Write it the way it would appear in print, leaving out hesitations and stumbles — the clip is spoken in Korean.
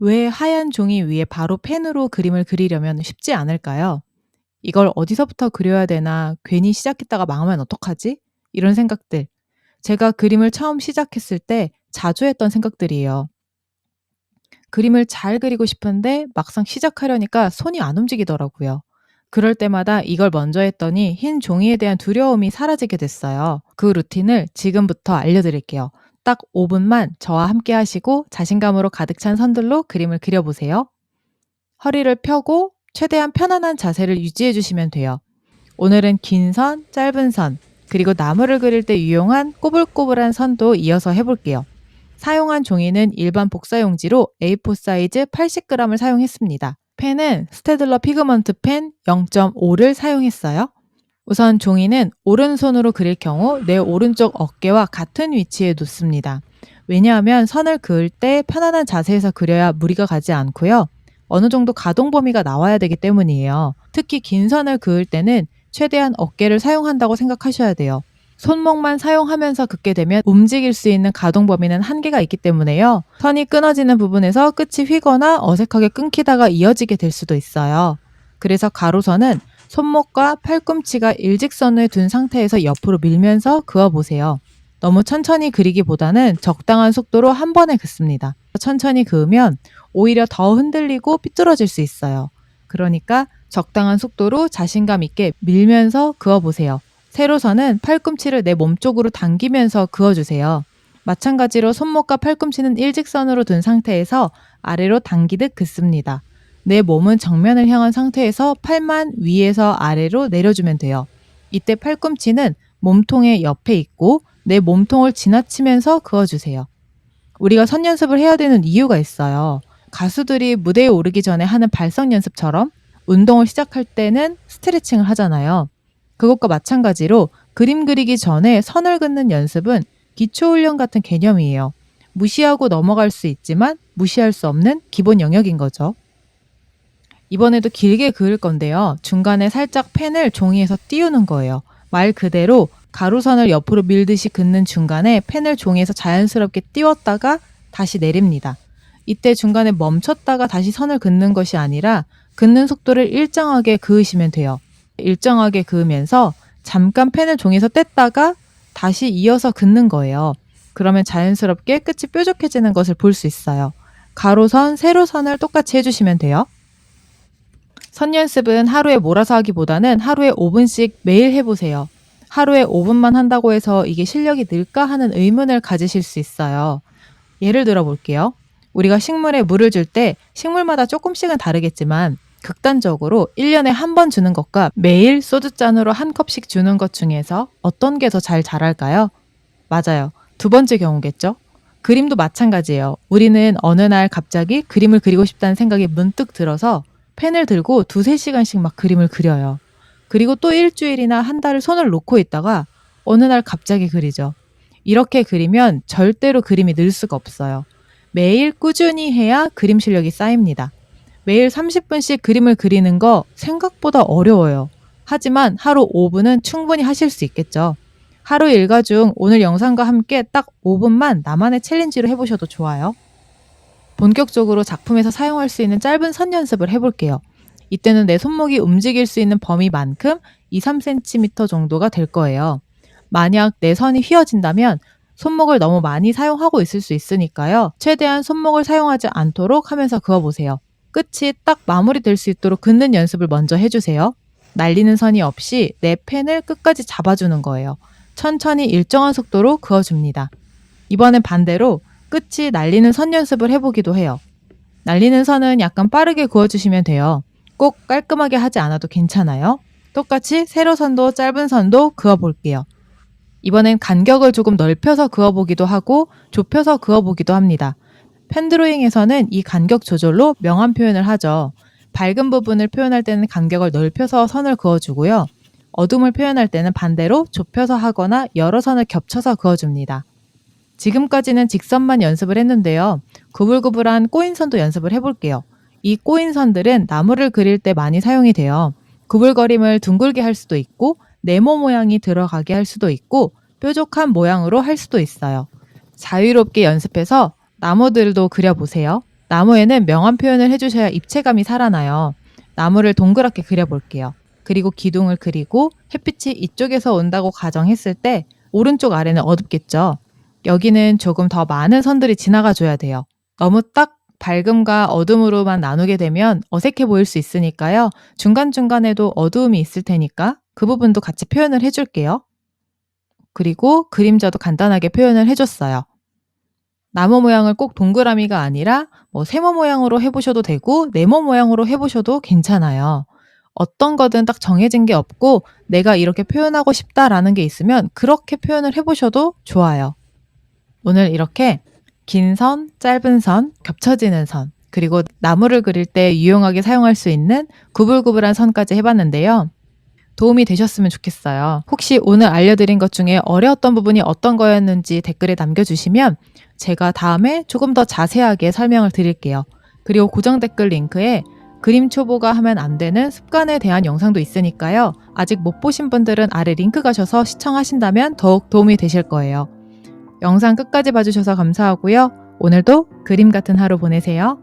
왜 하얀 종이 위에 바로 펜으로 그림을 그리려면 쉽지 않을까요? 이걸 어디서부터 그려야 되나, 괜히 시작했다가 망하면 어떡하지? 이런 생각들. 제가 그림을 처음 시작했을 때 자주 했던 생각들이에요. 그림을 잘 그리고 싶은데 막상 시작하려니까 손이 안 움직이더라고요. 그럴 때마다 이걸 먼저 했더니 흰 종이에 대한 두려움이 사라지게 됐어요. 그 루틴을 지금부터 알려드릴게요. 딱 5분만 저와 함께 하시고 자신감으로 가득 찬 선들로 그림을 그려보세요. 허리를 펴고 최대한 편안한 자세를 유지해 주시면 돼요. 오늘은 긴 선, 짧은 선, 그리고 나무를 그릴 때 유용한 꼬불꼬불한 선도 이어서 해볼게요. 사용한 종이는 일반 복사용지로 A4 사이즈 80g을 사용했습니다. 펜은 스테들러 피그먼트 펜 0.5를 사용했어요. 우선 종이는 오른손으로 그릴 경우 내 오른쪽 어깨와 같은 위치에 놓습니다. 왜냐하면 선을 그을 때 편안한 자세에서 그려야 무리가 가지 않고요. 어느 정도 가동 범위가 나와야 되기 때문이에요. 특히 긴 선을 그을 때는 최대한 어깨를 사용한다고 생각하셔야 돼요. 손목만 사용하면서 긋게 되면 움직일 수 있는 가동 범위는 한계가 있기 때문에요. 선이 끊어지는 부분에서 끝이 휘거나 어색하게 끊기다가 이어지게 될 수도 있어요. 그래서 가로선은 손목과 팔꿈치가 일직선을 둔 상태에서 옆으로 밀면서 그어보세요. 너무 천천히 그리기보다는 적당한 속도로 한 번에 긋습니다. 천천히 그으면 오히려 더 흔들리고 삐뚤어질 수 있어요. 그러니까 적당한 속도로 자신감 있게 밀면서 그어보세요. 세로선은 팔꿈치를 내 몸쪽으로 당기면서 그어주세요. 마찬가지로 손목과 팔꿈치는 일직선으로 둔 상태에서 아래로 당기듯 긋습니다. 내 몸은 정면을 향한 상태에서 팔만 위에서 아래로 내려주면 돼요. 이때 팔꿈치는 몸통의 옆에 있고 내 몸통을 지나치면서 그어주세요. 우리가 선 연습을 해야 되는 이유가 있어요. 가수들이 무대에 오르기 전에 하는 발성 연습처럼 운동을 시작할 때는 스트레칭을 하잖아요. 그것과 마찬가지로 그림 그리기 전에 선을 긋는 연습은 기초훈련 같은 개념이에요. 무시하고 넘어갈 수 있지만 무시할 수 없는 기본 영역인 거죠. 이번에도 길게 그을 건데요. 중간에 살짝 펜을 종이에서 띄우는 거예요. 말 그대로 가로선을 옆으로 밀듯이 긋는 중간에 펜을 종이에서 자연스럽게 띄웠다가 다시 내립니다. 이때 중간에 멈췄다가 다시 선을 긋는 것이 아니라 긋는 속도를 일정하게 그으시면 돼요. 일정하게 그으면서 잠깐 펜을 종이에서 뗐다가 다시 이어서 긋는 거예요. 그러면 자연스럽게 끝이 뾰족해지는 것을 볼 수 있어요. 가로선, 세로선을 똑같이 해주시면 돼요. 선 연습은 하루에 몰아서 하기보다는 하루에 5분씩 매일 해보세요. 하루에 5분만 한다고 해서 이게 실력이 늘까 하는 의문을 가지실 수 있어요. 예를 들어 볼게요. 우리가 식물에 물을 줄 때 식물마다 조금씩은 다르겠지만 극단적으로 1년에 한 번 주는 것과 매일 소주잔으로 한 컵씩 주는 것 중에서 어떤 게 더 잘 자랄까요? 맞아요. 두 번째 경우겠죠? 그림도 마찬가지예요. 우리는 어느 날 갑자기 그림을 그리고 싶다는 생각이 문득 들어서 펜을 들고 두세 시간씩 막 그림을 그려요. 그리고 또 일주일이나 한 달을 손을 놓고 있다가 어느 날 갑자기 그리죠. 이렇게 그리면 절대로 그림이 늘 수가 없어요. 매일 꾸준히 해야 그림 실력이 쌓입니다. 매일 30분씩 그림을 그리는 거 생각보다 어려워요. 하지만 하루 5분은 충분히 하실 수 있겠죠. 하루 일과 중 오늘 영상과 함께 딱 5분만 나만의 챌린지로 해보셔도 좋아요. 본격적으로 작품에서 사용할 수 있는 짧은 선 연습을 해볼게요. 이때는 내 손목이 움직일 수 있는 범위만큼 2-3cm 정도가 될 거예요. 만약 내 선이 휘어진다면 손목을 너무 많이 사용하고 있을 수 있으니까요. 최대한 손목을 사용하지 않도록 하면서 그어보세요. 끝이 딱 마무리될 수 있도록 긋는 연습을 먼저 해주세요. 날리는 선이 없이 내 펜을 끝까지 잡아주는 거예요. 천천히 일정한 속도로 그어줍니다. 이번엔 반대로 끝이 날리는 선 연습을 해보기도 해요. 날리는 선은 약간 빠르게 그어주시면 돼요. 꼭 깔끔하게 하지 않아도 괜찮아요. 똑같이 세로선도 짧은 선도 그어볼게요. 이번엔 간격을 조금 넓혀서 그어보기도 하고 좁혀서 그어보기도 합니다. 펜드로잉에서는 이 간격 조절로 명암 표현을 하죠. 밝은 부분을 표현할 때는 간격을 넓혀서 선을 그어주고요. 어둠을 표현할 때는 반대로 좁혀서 하거나 여러 선을 겹쳐서 그어줍니다. 지금까지는 직선만 연습을 했는데요. 구불구불한 꼬인선도 연습을 해볼게요. 이 꼬인선들은 나무를 그릴 때 많이 사용이 돼요. 구불거림을 둥글게 할 수도 있고 네모 모양이 들어가게 할 수도 있고 뾰족한 모양으로 할 수도 있어요. 자유롭게 연습해서 나무들도 그려보세요. 나무에는 명암 표현을 해주셔야 입체감이 살아나요. 나무를 동그랗게 그려볼게요. 그리고 기둥을 그리고 햇빛이 이쪽에서 온다고 가정했을 때 오른쪽 아래는 어둡겠죠. 여기는 조금 더 많은 선들이 지나가 줘야 돼요. 너무 딱 밝음과 어둠으로만 나누게 되면 어색해 보일 수 있으니까요. 중간중간에도 어두움이 있을 테니까 그 부분도 같이 표현을 해줄게요. 그리고 그림자도 간단하게 표현을 해줬어요. 나무 모양을 꼭 동그라미가 아니라 세모 모양으로 해보셔도 되고 네모 모양으로 해보셔도 괜찮아요. 어떤 거든 딱 정해진 게 없고 내가 이렇게 표현하고 싶다라는 게 있으면 그렇게 표현을 해보셔도 좋아요. 오늘 이렇게 긴 선, 짧은 선, 겹쳐지는 선, 그리고 나무를 그릴 때 유용하게 사용할 수 있는 구불구불한 선까지 해봤는데요. 도움이 되셨으면 좋겠어요. 혹시 오늘 알려드린 것 중에 어려웠던 부분이 어떤 거였는지 댓글에 남겨주시면 제가 다음에 조금 더 자세하게 설명을 드릴게요. 그리고 고정 댓글 링크에 그림 초보가 하면 안 되는 습관에 대한 영상도 있으니까요. 아직 못 보신 분들은 아래 링크 가셔서 시청하신다면 더욱 도움이 되실 거예요. 영상 끝까지 봐주셔서 감사하고요. 오늘도 그림 같은 하루 보내세요.